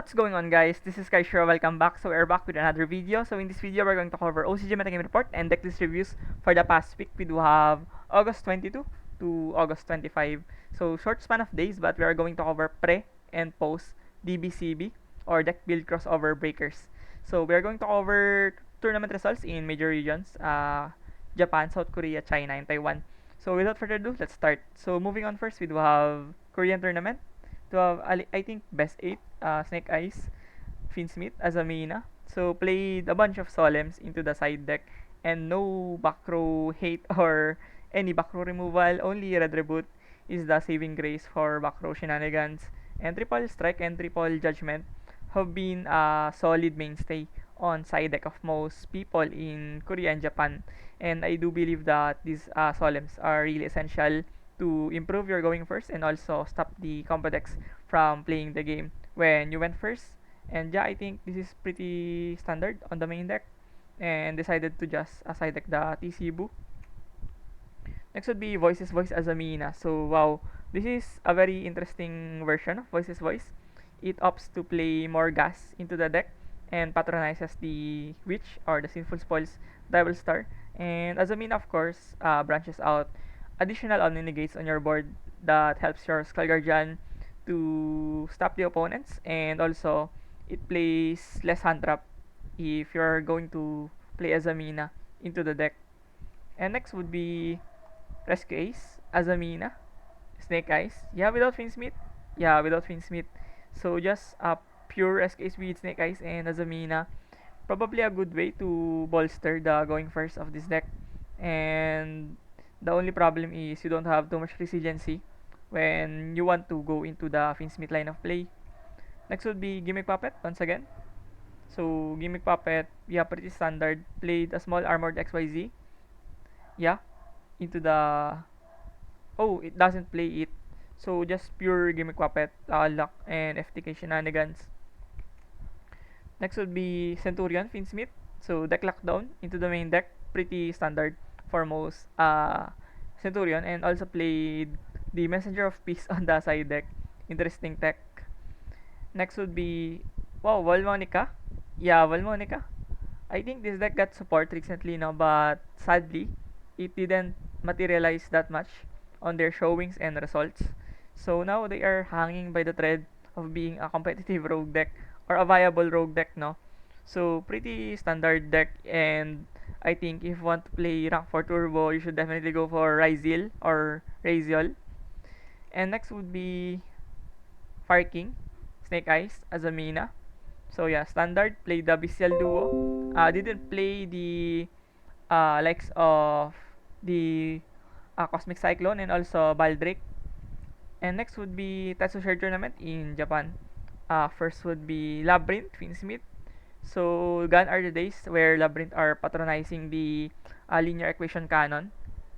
What's going on, guys? This is Kaishiro. Welcome back. So we're back with another video. So in this video we're going to cover OCG Metagame Report and decklist reviews for the past week. We do have August 22 to August 25. So short span of days, but we are going to cover pre and post DBCB or deck build crossover breakers. So we are going to cover tournament results in major regions, Japan, South Korea, China, and Taiwan. So without further ado, let's start. So moving on first, we do have Korean tournament. To have, I think, best 8, Snake Eyes, Finsmith, Azamina. So played a bunch of Solems into the side deck and no back row hate or any back row removal. Only Red Reboot is the saving grace for back row shenanigans. And Triple Strike and Triple Judgment have been a solid mainstay on side deck of most people in Korea and Japan. And I do believe that these Solems are really essential to improve your going first and also stop the combo decks from playing the game when you went first. And yeah, I think this is pretty standard on the main deck and decided to just side deck the TC Boo. Next would be Voices Voice as Amina. So wow, this is a very interesting version of Voices Voice. It opts to play more gas into the deck and patronizes the Witch or the Sinful Spoils Devil Star. And Azamina, of course, branches out additional Omni Negates on your board that helps your Skull Guardian to stop the opponents, and also it plays less hand trap if you're going to play Azamina into the deck. And next would be Rescue Ace, Azamina, Snake Eyes. Yeah, without Finsmith. Yeah, without Finsmith. So just a pure Rescue Ace with Snake Eyes and Azamina. Probably a good way to bolster the going first of this deck. And the only problem is you don't have too much resiliency when you want to go into the Finsmith line of play. Next would be Gimmick Puppet once again. So Gimmick Puppet, yeah, pretty standard. Played a small armored XYZ. Yeah, into the it doesn't play it. So just pure Gimmick Puppet, luck and FTK shenanigans. Next would be Centurion Finsmith. So deck lockdown into the main deck, pretty standard for most Centurion, and also played the Messenger of Peace on the side deck. Interesting tech. Next would be Valmonica. Yeah, Valmonica. I think this deck got support recently now, but sadly, it didn't materialize that much on their showings and results. So now they are hanging by the thread of being a competitive rogue deck or a viable rogue deck, no? So pretty standard deck, and I think if you want to play rank 4 turbo, you should definitely go for Ryzil or Raziel. And next would be Fire King, Snake Eyes, Azamina. So yeah, standard, play the Bestial Duo. Didn't play the likes of the Cosmic Cyclone and also Baldrake. And next would be Tetsu Share Tournament in Japan. First would be Labyrinth, Finsmith. So gone are the days where Labyrinth are patronizing the linear equation canon.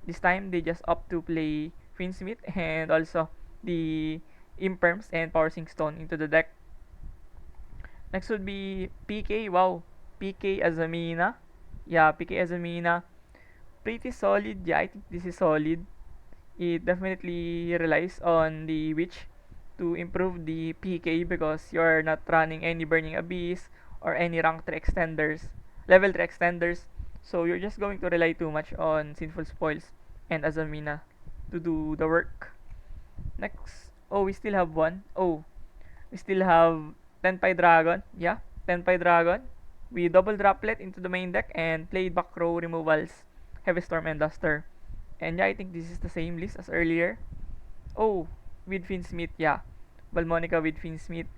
This time they just opt to play Finsmith and also the Imperms and Power Sync Stone into the deck. Next would be PK. Wow, PK Azamina. Yeah, PK Azamina. Pretty solid. Yeah, I think this is solid. It definitely relies on the Witch to improve the PK because you're not running any Burning Abyss or any rank 3 extenders, level 3 extenders. So you're just going to rely too much on Sinful Spoils and Azamina to do the work. Next, we still have one. We still have Tenpai Dragon. Yeah, Tenpai Dragon. We double droplet into the main deck and played back row removals, Heavy Storm and Duster. And yeah, I think this is the same list as earlier. With Finsmith, yeah. Balmonica with Finsmith.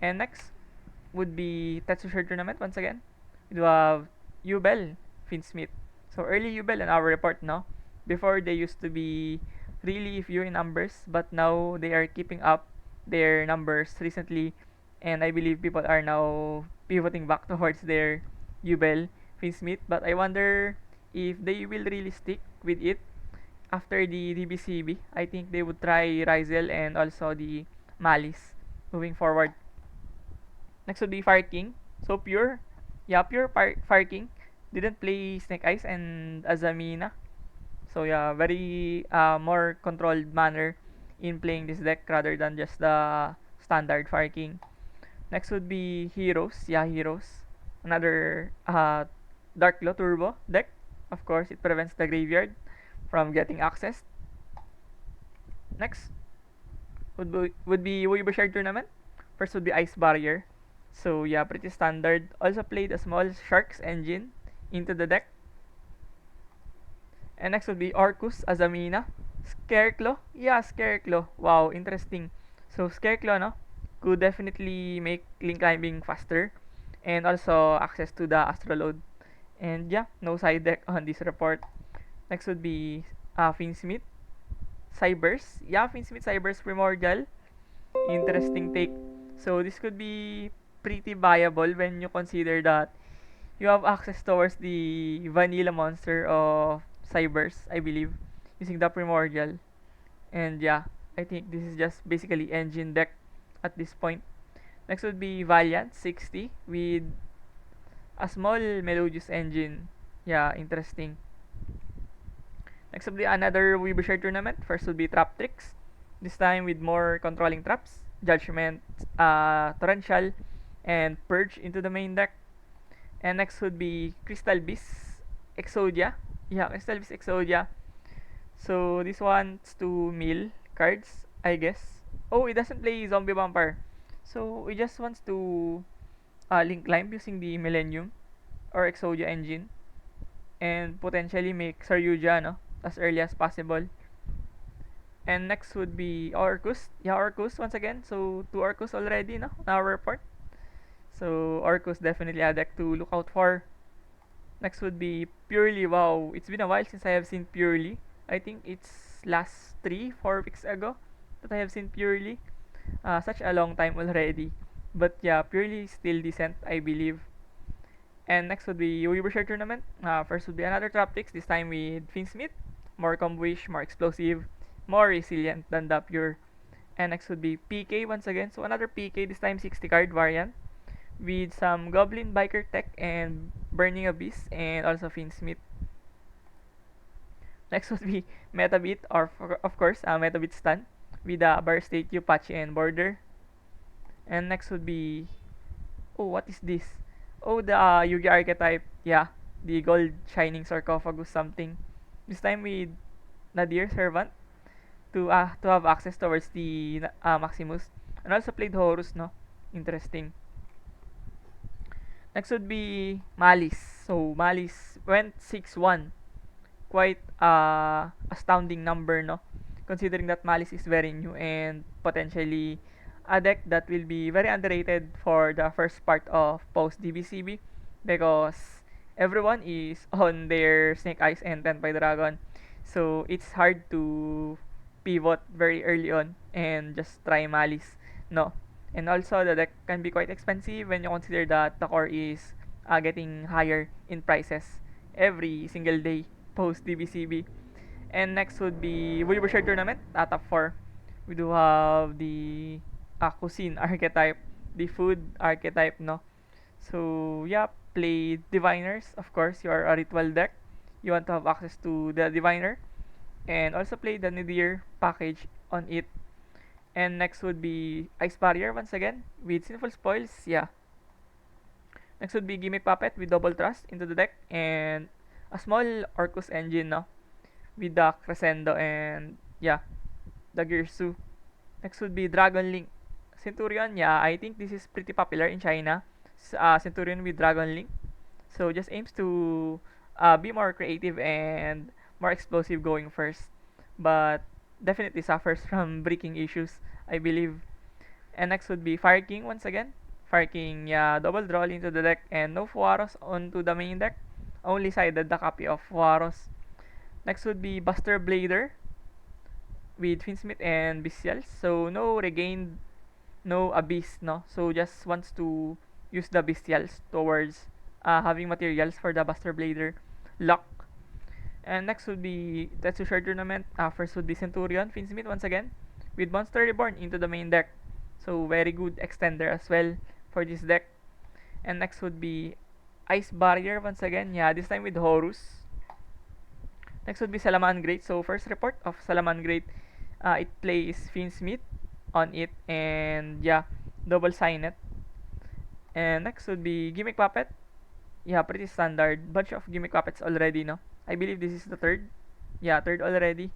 And next would be Tetsushire Tournament once again. We do have Ubel, Finsmith. So early Ubel in our report, no? Before they used to be really few in numbers, but now they are keeping up their numbers recently, and I believe people are now pivoting back towards their Ubel, Finsmith. But I wonder if they will really stick with it after the DBCB. I think they would try Ryzel and also the Malice moving forward. Next would be Fire King. So pure. Yeah, pure Fire King. Didn't play Snake Eyes and Azamina. So yeah, very more controlled manner in playing this deck rather than just the standard Fire King. Next would be Heroes. Yeah, Heroes. Another Dark Claw Turbo deck. Of course, it prevents the graveyard from getting access. Next would be Weaver Shard Tournament. First would be Ice Barrier. So yeah, pretty standard. Also played a small Sharks engine into the deck. And next would be Orcus Azamina. Scareclaw? Yeah, Scareclaw. Wow, interesting. So Scareclaw, no? Could definitely make link climbing faster. And also access to the Astroload. And yeah, no side deck on this report. Next would be Finsmith. Cybers. Yeah, Finsmith Cybers Primordial. Interesting take. So this could be pretty viable when you consider that you have access towards the vanilla monster of Cybers, I believe, using the Primordial. And yeah, I think this is just basically engine deck at this point. Next would be Valiant 60 with a small Melodious engine. Yeah, interesting. Next would be another Weaver Shard tournament. First would be Trap Tricks. This time with more controlling traps, Judgment, Torrential, and Purge into the main deck. And next would be Crystal Beast Exodia. Yeah, Crystal Beast Exodia. So this one's to mill cards, I guess. Oh, it doesn't play Zombie Vampire. So it just wants to link climb using the Millennium or Exodia engine and potentially make Saryuja no, as early as possible. And next would be Orcus. Yeah, Orcus once again. So two Orcus already no, on our report. So Orcus definitely a deck to look out for. Next would be Purely. Wow, it's been a while since I have seen Purely. I think it's last 3-4 weeks ago that I have seen Purely. Such a long time already. But yeah, Purely still decent, I believe. And next would be Weaver Shard Tournament. First would be another Trap Tricks, this time with Finsmith. More comboish, more explosive, more resilient than the pure. And next would be PK once again. So another PK, this time 60 card variant. With some Goblin Biker Tech and Burning Abyss and also Finsmith. Next would be Metabit or of course Metabit Stun with Bar Statue, Patchy and Border. And next would be oh, what is this? Oh, the Yugi archetype. Yeah, the gold shining sarcophagus something. This time with Nadir Servant to have access towards the Maximus. And also played Horus, no? Interesting. Next would be Malice. So Malice went 6-1. Quite astounding number, no? Considering that Malice is very new and potentially a deck that will be very underrated for the first part of post DBCB because everyone is on their Snake Eyes and Tenpai Dragon. So it's hard to pivot very early on and just try Malice. No. And also the deck can be quite expensive when you consider that the core is getting higher in prices every single day post DBCB. And next would be Weaver Shard Tournament, top 4. We do have the cuisine archetype, the food archetype, no? So, yeah, play Diviners. Of course, you are a ritual deck. You want to have access to the Diviner. And also play the Nadir package on it. And next would be Ice Barrier once again with Sinful Spoils. Yeah. Next would be Gimmick Puppet with Double Thrust into the deck. And a small Orcus engine, no? With the Crescendo and, yeah, the Girsu. Next would be Dragon Link. Centurion, yeah, I think this is pretty popular in China. Centurion with Dragon Link. So just aims to be more creative and more explosive going first. But definitely suffers from breaking issues, I believe. And next would be Fire King once again. Fire King, yeah, double draw into the deck and no Fuaros onto the main deck. Only sided the copy of Fuaros. Next would be Buster Blader with Finsmith and Bestials. So no regained, no Abyss, no? So just wants to use the Bestials towards having materials for the Buster Blader lock. And next would be Tetsu Shard Tournament. First would be Centurion, Finsmith once again, with Monster Reborn into the main deck. So very good extender as well for this deck. And next would be Ice Barrier once again. Yeah, this time with Horus. Next would be Salamangreat. So first report of Salamangreat, it plays Finsmith on it and yeah, double Signet. And next would be Gimmick Puppet. Yeah, pretty standard. Bunch of Gimmick Puppets already, no? I believe this is the third. Yeah, third already.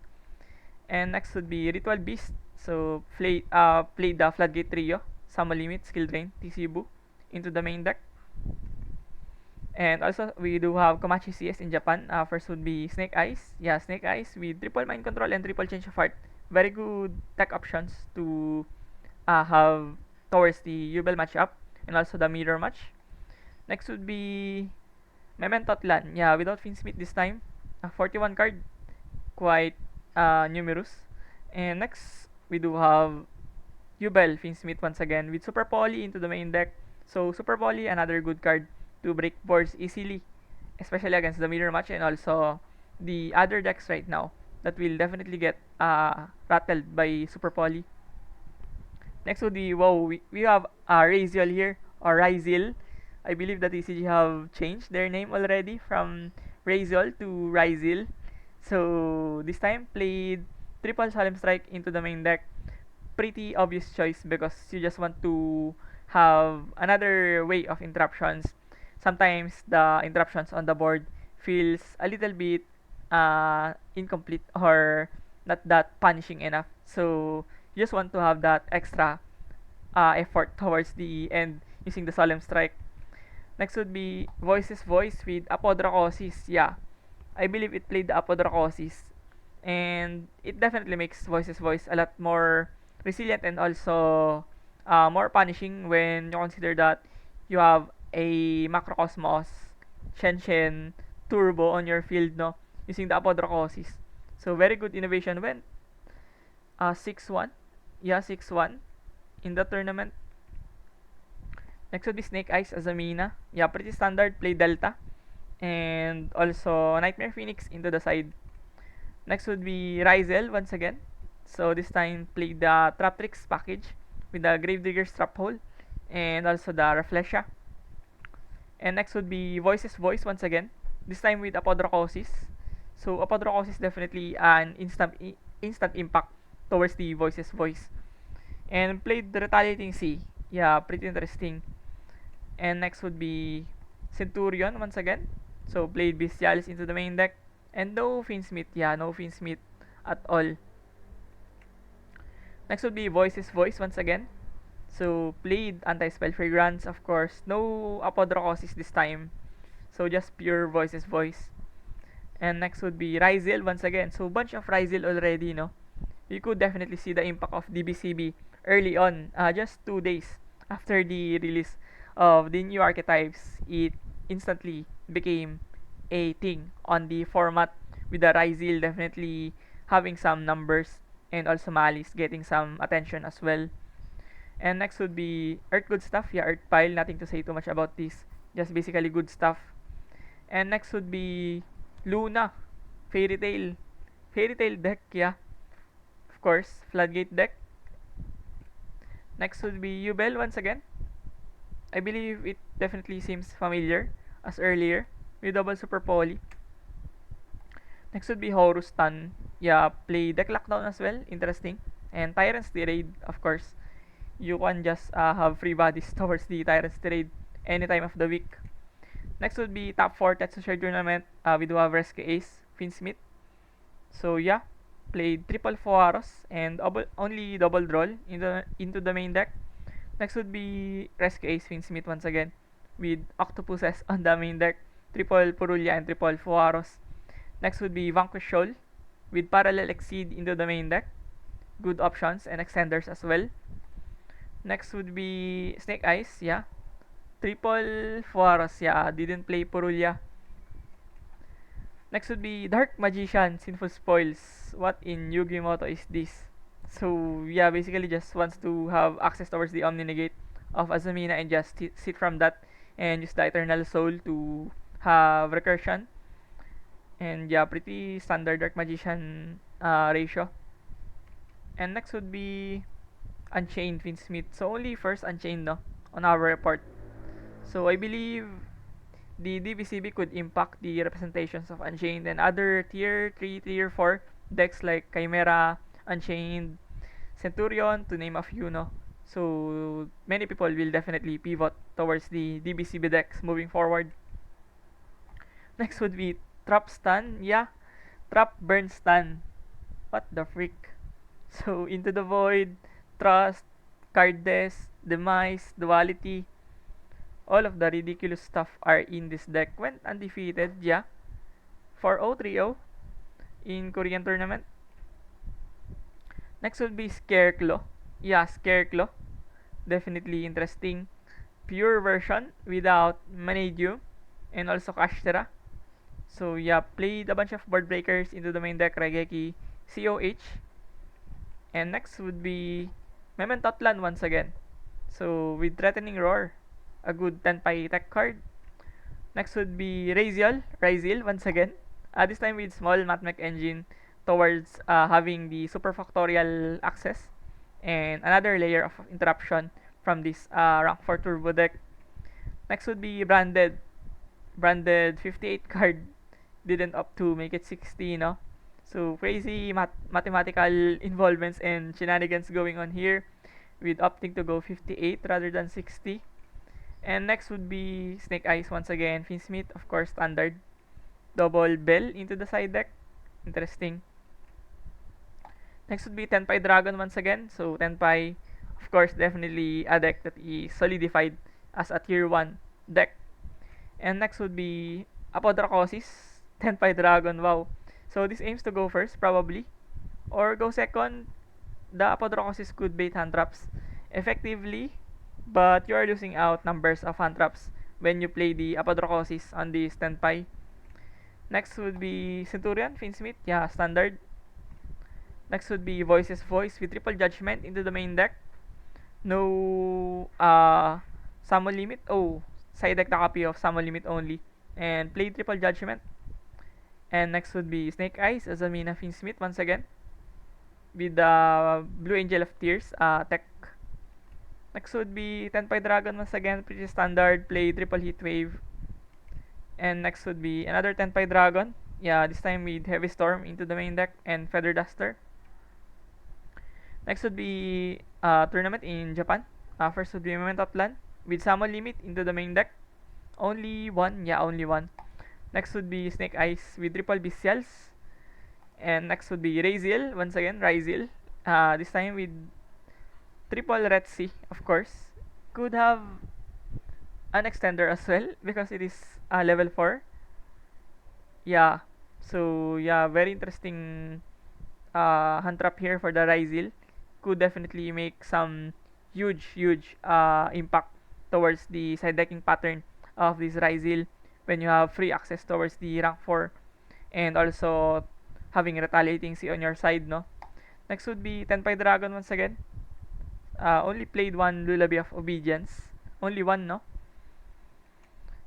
And next would be Ritual Beast. So, played the Floodgate Trio, Sama Limit, Skill Drain, TC into the main deck. And also, we do have Komachi CS in Japan. First would be Snake Eyes. Yeah, Snake Eyes with triple Mind Control and triple Change of Heart. Very good tech options to have towards the Yubel matchup and also the mirror match. Next would be Memento Tlan. Yeah, without Finsmith this time. 41 card, quite numerous. And next, we do have Yubel Finsmith once again with Super Poly into the main deck. So Super Poly, another good card to break boards easily, especially against the mirror match and also the other decks right now that will definitely get rattled by Super Poly. Next would be, wow, we have Raziel here, or Ryziel. I believe that ECG have changed their name already from Raziel to Ryziel. So this time played triple Solemn Strike into the main deck. Pretty obvious choice because you just want to have another way of interruptions. Sometimes the interruptions on the board feels a little bit incomplete or not that punishing enough. So you just want to have that extra effort towards the end using the Solemn Strike. Next would be Voices Voice with Apodracosis. Yeah, I believe it played the Apodracosis. And it definitely makes Voices Voice a lot more resilient and also more punishing when you consider that you have a Macrocosmos Shen Turbo on your field, no? Using the Apodracosis. So, very good innovation. Went 6-1. Yeah, 6-1 in the tournament. Next would be Snake Eyes as a Mina. Yeah, pretty standard. Play Delta. And also Nightmare Phoenix into the side. Next would be Ryzel once again. So this time play the Trap Tricks package with the Gravedigger's Trap Hole and also the Reflexia. And next would be Voices Voice once again. This time with Apodrocosis. So Apodrocosis definitely an instant impact towards the Voices Voice. And played the Retaliating Sea. Yeah, pretty interesting. And next would be Centurion once again. So played Bestialis into the main deck. And no Finsmith. Yeah, no Finsmith at all. Next would be Voices Voice once again. So played Anti-Spell Fragrance, of course. No Apodrocosis this time. So just pure Voices Voice. And next would be Ryzel once again. So bunch of Ryzel already, no? You could definitely see the impact of DBCB early on. Just 2 days after the release of the new archetypes, it instantly became a thing on the format with the Ryzel definitely having some numbers and also Malice getting some attention as well. And next would be Earth Good Stuff. Yeah, Earth Pile. Nothing to say too much about this. Just basically good stuff. And next would be Luna. Fairy Tail. Fairy Tail deck, yeah. Of course, Floodgate deck. Next would be Yubel once again. I believe it definitely seems familiar as earlier with double Super Poly. Next would be Horus Stun. Yeah, play deck lockdown as well. Interesting. And Tyrant's Tirade, of course. You can just have free bodies towards the Tyrant's Tirade any time of the week. Next would be top 4 Tetsushare Tournament. We do have Rescue Ace, Finsmith. So yeah, played triple Foaros and only double draw into the main deck. Next would be Rescue Ace Finsmith once again with Octopuses on the main deck, triple Purulia and triple Foaros. Next would be Vanquish Shoal with Parallel Exceed into the main deck. Good options and extenders as well. Next would be Snake Eyes, yeah. Triple Foaros, yeah. Didn't play Purulia. Next would be Dark Magician, Sinful Spoils. What in Yugi Moto is this? So yeah, basically just wants to have access towards the Omni Negate of Azumina and just sit from that and use the Eternal Soul to have recursion. And yeah, pretty standard Dark Magician ratio. And next would be Unchained Finsmith. So only first Unchained, no, on our report. So I believe the DBCB could impact the representations of Unchained and other tier 3, tier 4 decks like Chimera, Unchained, Centurion, to name a few, no? So many people will definitely pivot towards the DBCB decks moving forward. Next would be Trap Stun. Yeah, Trap Burn Stun. What the freak? So Into the Void, Trust, Card Death, Demise, Duality, all of the ridiculous stuff are in this deck. Went undefeated, yeah. 4-0, 3-0 in Korean tournament. Next would be Scareclaw. Yeah, Scareclaw. Definitely interesting. Pure version without Manadium and also Kashtera. So yeah, played a bunch of board breakers into the main deck, Raigeki, COH. And next would be Mementotlan once again. So with Threatening Roar, a good Tenpai tech card. Next would be Raziel once again. This time with small Mathmech engine towards having the super factorial access and another layer of interruption from this rank 4 turbo deck. Next would be Branded 58 card didn't opt to make it 60, no? So crazy mathematical involvements and shenanigans going on here with opting to go 58 rather than 60. And next would be Snake Eyes once again. Finsmith, of course, standard. Double Bell into the side deck. Interesting. Next would be Tenpai Dragon once again. So Tenpai, of course, definitely a deck that is solidified as a tier 1 deck. And next would be Apodracosis, Tenpai Dragon. Wow. So this aims to go first, probably. Or go second. The Apodracosis could bait hand traps effectively, but you are losing out numbers of hand traps when you play the Apodracosis on the Tenpai. Next would be Centurion, Finsmith. Yeah, standard. Next would be Voices Voice with Triple Judgment into the main deck. No summon limit. Oh, side deck na copy of summon limit only. And play Triple Judgment. And next would be Snake Eyes as Amina Finsmith once again. With the Blue Angel of Tears tech. Next would be Tenpai Dragon once again. Pretty standard. Play Triple Heat Wave. And next would be another Tenpai Dragon. Yeah, this time with Heavy Storm into the main deck and Feather Duster. Next would be tournament in Japan. First would be Mementotlan with Summon Limit into the main deck. Only one, yeah, only one. Next would be Snake Eyes with Triple Bestials. And next would be Raziel, once again, Raziel. This time with Triple Retsi, of course. Could have an extender as well because it is level 4. Yeah, so yeah, very interesting hand trap here for the Raziel. Could definitely make some huge impact towards the side decking pattern of this Raziel when you have free access towards the rank 4 and also having retaliating C on your side, no? Next would be Tenpai Dragon once again. Only played one Lullaby of Obedience. Only one, no?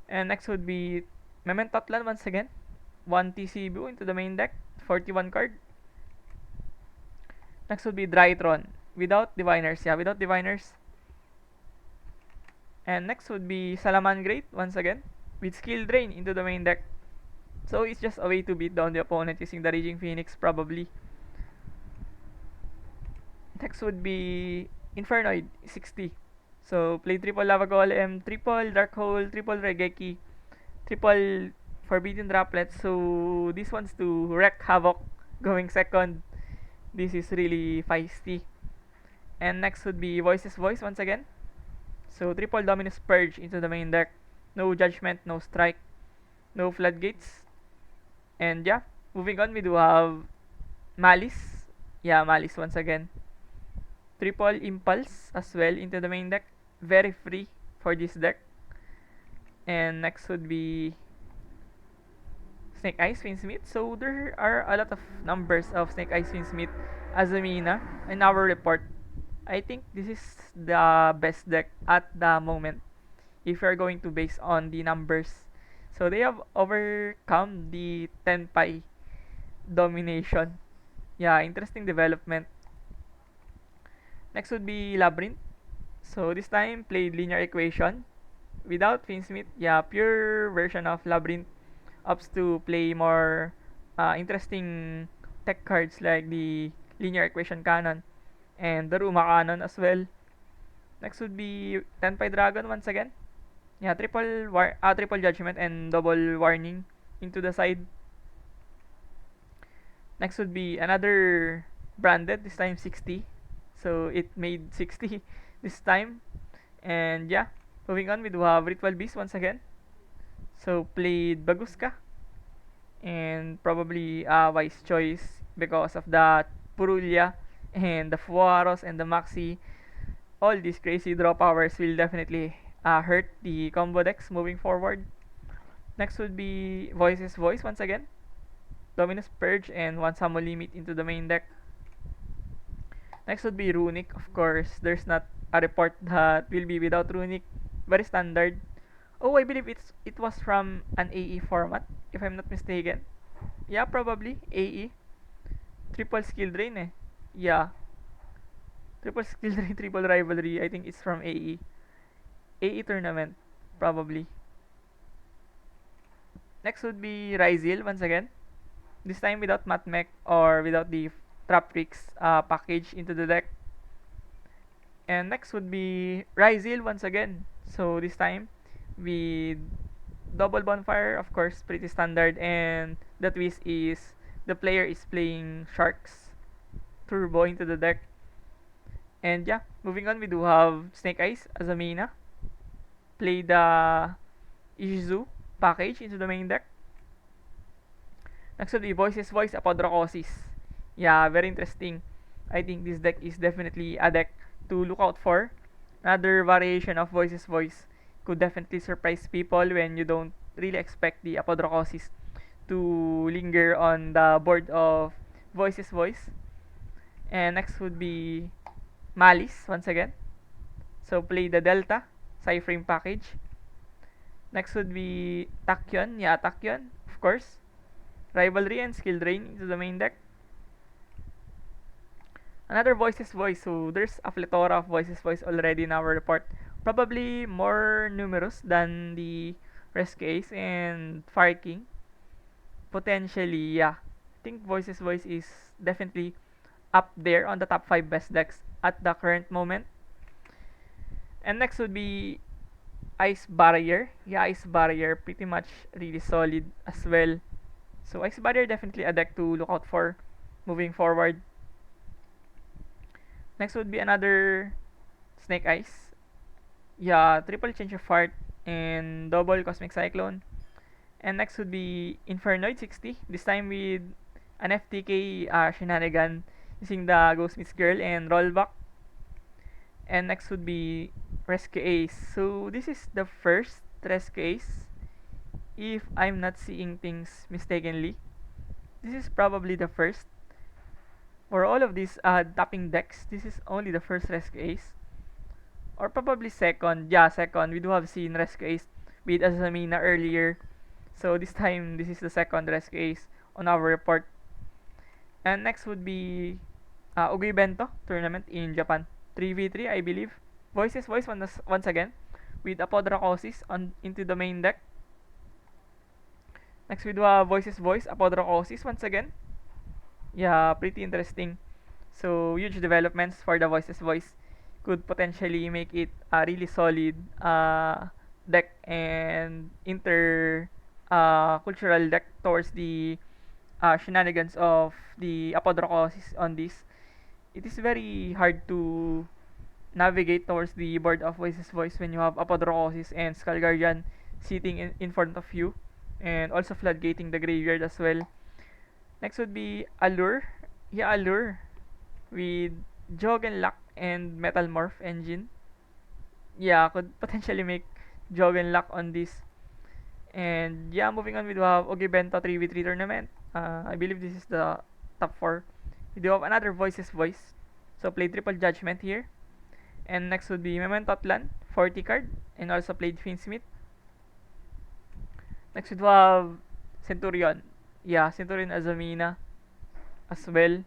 And next would be Mementotlan once again. 1 TCBU into the main deck. 41 card. Next would be Drytron. Without Diviners. Yeah, without Diviners. And next would be Salaman Great once again. With Skill Drain into the main deck. So it's just a way to beat down the opponent using the Raging Phoenix probably. Next would be Infernoid 60. So play triple Lava Golem, triple Dark Hole, triple Regeki, triple Forbidden Droplet. So this one's to wreak havoc going second. This is really feisty. And next would be Voices Voice once again. So triple Dominus Purge into the main deck. No Judgment, no Strike, no Floodgates. And yeah, moving on, we do have Malice. Yeah, Malice once again. Triple Impulse as well into the main deck. Very free for this deck. And next would be Snake Eyes Finsmith. So there are a lot of numbers of Snake Eyes Finsmith as a Mina in our report. I think this is the best deck at the moment if you're going to base on the numbers. So they have overcome the Tenpai domination. Yeah, interesting development. Next would be Labyrinth. So this time played Linear Equation without Finsmith. Yeah, pure version of Labyrinth opts to play more interesting tech cards like the Linear Equation Cannon and the Ruma Cannon as well. Next would be Tenpai Dragon once again. Yeah, triple judgment and double warning into the side. Next would be another branded, this time 60. So it made 60 this time. And yeah, moving on, we do have Ritual Beast once again. So played Baguska. And probably a wise choice because of the Purulia and the Fuaros and the Maxi. All these crazy draw powers will definitely hurt the combo decks moving forward. Next would be Voice's Voice once again. Dominus Purge and one Summon Limit into the main deck. Next would be Runic. Of course, there's not a report that will be without Runic. Very standard. Oh, I believe it was from an AE format, if I'm not mistaken. Yeah, probably AE. Triple skill drain eh. Yeah. Triple skill drain, triple rivalry. I think it's from AE. AE tournament, probably. Next would be Ryzeal once again. This time without Matmech or without the Trap Tricks package into the deck. And next would be Ryzeal once again. So this time with double bonfire, of course, pretty standard. And the twist is the player is playing Sharks Turbo into the deck. And yeah, moving on, we do have Snake Eyes as a mana. Play the Ishizu package into the main deck. Next would be Voices Voice Apodracosis. Yeah, very interesting. I think this deck is definitely a deck to look out for. Another variation of Voices Voice could definitely surprise people when you don't really expect the Apodracosis to linger on the board of Voices Voice. And next would be Malice once again. So play the Delta Cyframe package. Next would be Tachyon. Yeah, Tachyon, of course. Rivalry and Skill Drain into the main deck. Another Voices Voice. So there's a plethora of Voices Voice already in our report. Probably more numerous than the Rescue Ace and Fire King. Potentially, yeah. I think Voices Voice is definitely up there on the top 5 best decks at the current moment. And next would be Ice Barrier. Yeah, Ice Barrier, pretty much really solid as well. So Ice Barrier definitely a deck to look out for moving forward. Next would be another Snake Eyes. Yeah, triple Change of Heart and double Cosmic Cyclone. And next would be Infernoid 60. This time with an FTK shenanigan using the Ghost Meets Girl and Rollback. And next would be Rescue Ace. So this is the first Rescue Ace, if I'm not seeing things mistakenly. This is probably the first. For all of these tapping decks, this is only the first Rescue Ace. Or probably second. Yeah, second. We do have seen Rescue Ace with Azamina earlier. So this time, this is the second Rescue Ace on our report. And next would be Ugui Bento tournament in Japan. 3v3, I believe. Voices Voice once again with Apodracosis on into the main deck. Next we do have Voices Voice Apodracosis once again. Yeah, pretty interesting. So huge developments for the Voices Voice could potentially make it a really solid deck and cultural deck towards the shenanigans of the Apodracosis on this. It is very hard to navigate towards the board of Voices Voice when you have Apodracosis and Skull Guardian sitting in front of you, and also floodgating the graveyard as well. Next would be Allure. Yeah, Allure with Joggenlock and Metalmorph engine. Yeah, could potentially make Joggenlock on this. And yeah, moving on, we do have Ogibento 3v3 tournament. I believe this is the top 4. We do have another Voices Voice. So play Triple Judgment here. And next would be Memento Atlan, 40 card. And also played Finsmith. Next we do have Centurion. Yeah, Centurion Azamina as well.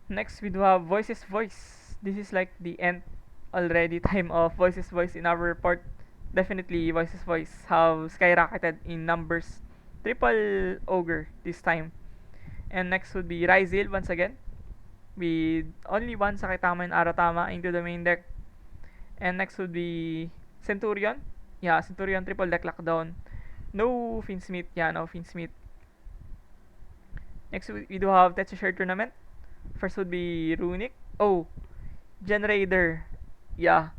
Next we do have Voices Voice. This is like the end already time of Voices Voice in our report. Definitely Voices Voice have skyrocketed in numbers. Triple Ogre this time. And next would be Ryzeal once again. with only one Sakitama and Aratama into the main deck. And next would be Centurion. Yeah, Centurion triple deck lockdown. No Finsmith. Yeah, no Finsmith. Next we do have Tetsu Share Tournament. First would be Runic. Oh, Generator. Yeah,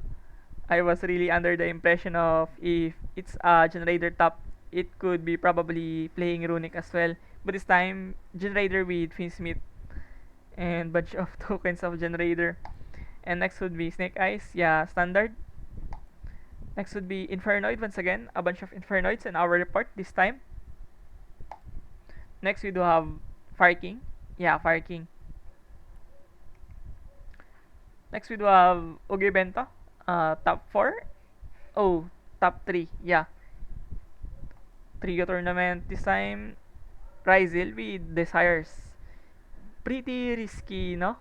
I was really under the impression of if it's a Generator top, it could be probably playing Runic as well. But this time, Generator with Finsmith and bunch of tokens of Generator. And next would be Snake Eyes. Yeah, standard. Next would be Infernoid once again. A bunch of Infernoids in our report this time. Next we do have Fire King. Yeah, Fire King. Next we do have Ugebento. Top 4. Oh, top 3. Yeah. Trio tournament this time. Ryzel with Desires. Pretty risky, no?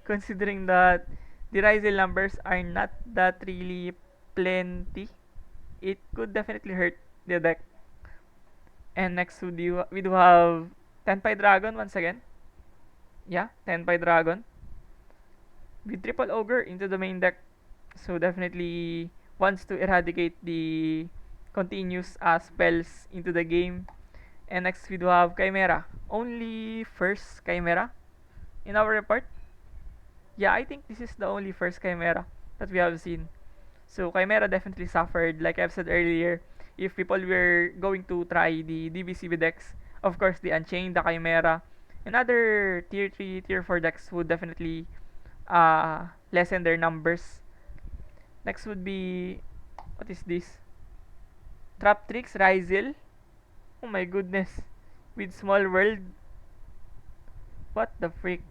Considering that the Ryzel numbers are not that really plenty. It could definitely hurt the deck. And next we do have Tenpai Dragon once again. Yeah, Tenpai Dragon. With Triple Ogre into the main deck. So definitely wants to eradicate the continuous spells into the game. And next we do have Chimera. Only first Chimera in our report. Yeah, I think this is the only first Chimera that we have seen. So Chimera definitely suffered, like I've said earlier, if people were going to try the DBCB decks, of course the Unchained, the Chimera, and other tier 3, tier 4 decks would definitely lessen their numbers. Next would be, what is this? Traptrix, Ryzel. Oh my goodness. With Small World. What the freak?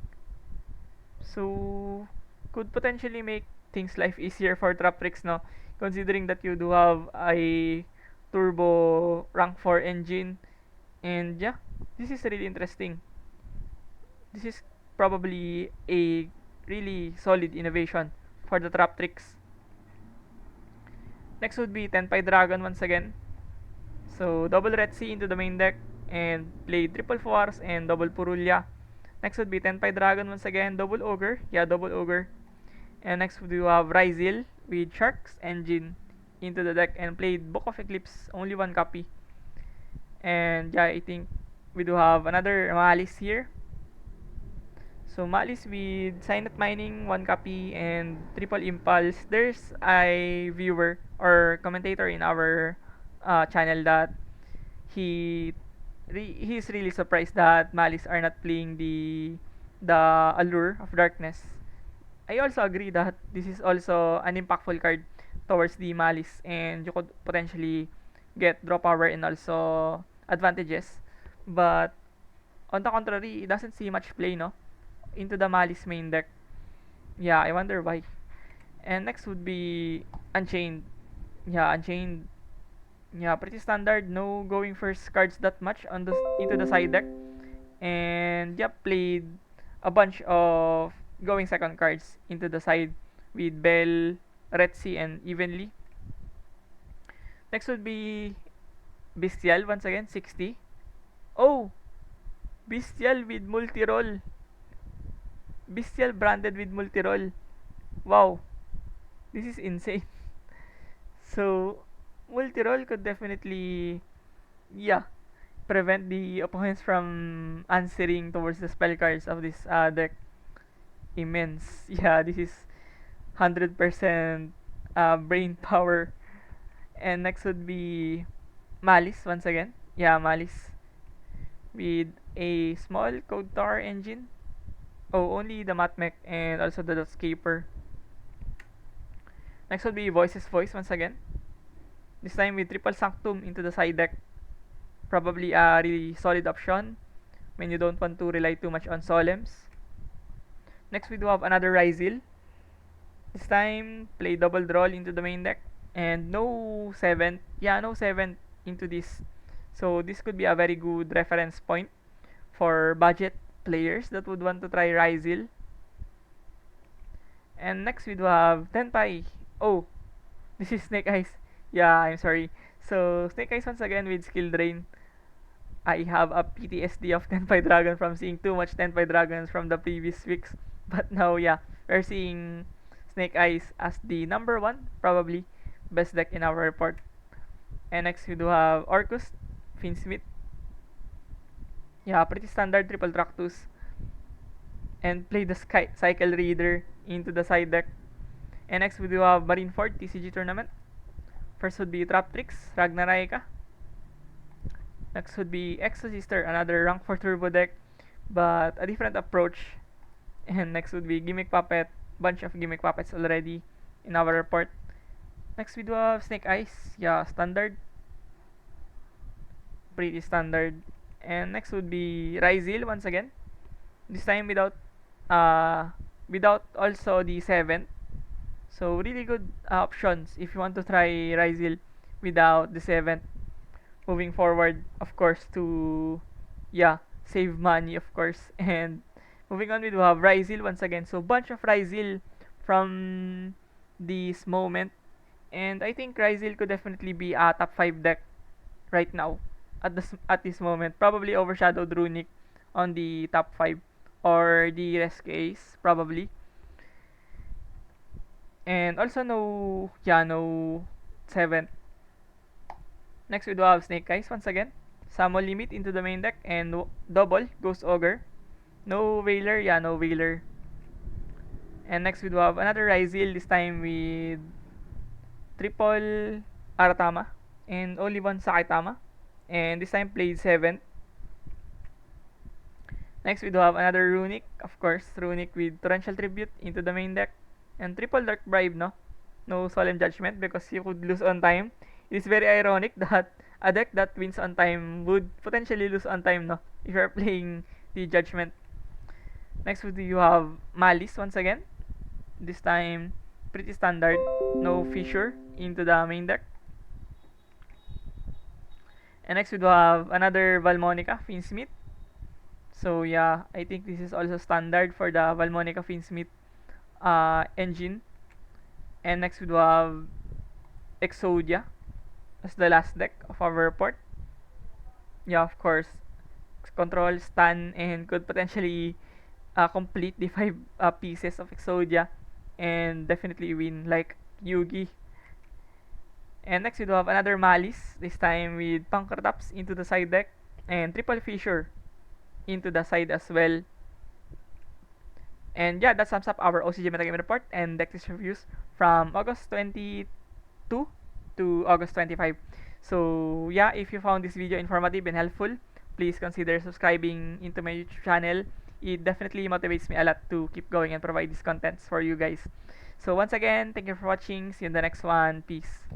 So, could potentially make things life easier for Traptrix, no? Considering that you do have a turbo rank 4 engine. And yeah, this is really interesting. This is probably a really solid innovation for the Traptrix. Next would be Tenpai Dragon once again. So, double Red Sea into the main deck and play triple Force and double Purulya. Next would be Tenpai Dragon once again, double Ogre. Yeah, double Ogre. And next we do have Ryzel with Shark's Engine into the deck and played Book of Eclipse, only one copy. And yeah, I think we do have another Malice here. So Malice with Signet Mining, one copy, and Triple Impulse. There's a viewer or commentator in our channel that he he's really surprised that Malice are not playing the Allure of Darkness. I also agree that this is also an impactful card towards the Malice, and you could potentially get draw power and also advantages. But on the contrary, it doesn't see much play, no? Into the Malice main deck. Yeah, I wonder why. And next would be Unchained. Yeah, Unchained. Yeah, pretty standard. No going first cards that much on the into the side deck. And yeah, played a bunch of going second cards into the side with Bell, Retzi, and Evenly. Next would be Bestial once again, 60. Oh, Bestial with multi-roll. Bestial branded with multi-roll. Wow, this is insane. So, multi-roll could definitely, yeah, prevent the opponents from answering towards the spell cards of this deck. Immense. Yeah, this is 100% brain power. And next would be Malice once again. Yeah, Malice with a small Code Tower engine. Oh, only the Matmech and also the Escaper. Next would be Voices Voice once again. This time with Triple Sanctum into the side deck. Probably a really solid option when you don't want to rely too much on Solemns. Next we do have another Ryzel. This time, play double draw into the main deck. And no 7th. Yeah, no 7th into this. So this could be a very good reference point for budget players that would want to try Ryzel. And next we do have Tenpai. Oh, this is Snake Eyes. Yeah, I'm sorry. So Snake Eyes once again with Skill Drain. I have a PTSD of Tenpai Dragon from seeing too much Tenpai Dragons from the previous weeks. But now, yeah, we're seeing Snake Eyes as the number one, probably best deck in our report. And next we do have Orcus, Finsmith. Yeah, pretty standard triple Tractus. And play the Cycle Reader into the side deck. And next we do have Marineford, TCG Tournament. First would be Traptrix, Ragnarayka. Next would be Exosister, another rank 4 turbo deck, but a different approach. And next would be Gimmick Puppet, bunch of Gimmick Puppets already in our report. Next we do have Snake Eyes, yeah, standard, pretty standard. And next would be Ryzil once again. This time uh without also the 7th. So really good options if you want to try Ryzil without the 7th. Moving forward, of course, to yeah, save money, of course. And moving on, we do have Ryzil once again. So bunch of Ryzil from this moment, and I think Ryzil could definitely be a top 5 deck right now at this moment. Probably overshadowed Runic on the top 5 or the Rescue probably. And also no 7th. Next we do have Snake Eyes once again. Summon Limit into the main deck and double Ghost Ogre. No Wailer, yeah, no Wailer. And next we do have another Ryzil, this time with triple Aratama and only one Sakitama. And this time played 7th. Next we do have another Runic, of course, Runic with Torrential Tribute into the main deck. And triple Dark Bribe, no? No Solemn Judgment because you could lose on time. It is very ironic that a deck that wins on time would potentially lose on time, no? If you're playing the Judgment. Next would you have Malice once again. This time pretty standard, no Fissure into the main deck. And next we do have another Valmonica, Finsmith. So yeah, I think this is also standard for the Valmonica Finsmith engine. And next we do have Exodia as the last deck of our report. Yeah, of course, control, stun, and could potentially complete the 5 pieces of Exodia and definitely win like Yugi. And next we do have another Malice, this time with Pancrataps into the side deck and triple Fissure into the side as well. And yeah, that sums up our OCG Metagame report and decklist reviews from August 22 to August 25. So yeah, if you found this video informative and helpful, please consider subscribing into my YouTube channel. It definitely motivates me a lot to keep going and provide these contents for you guys. So once again, thank you for watching. See you in the next one. Peace.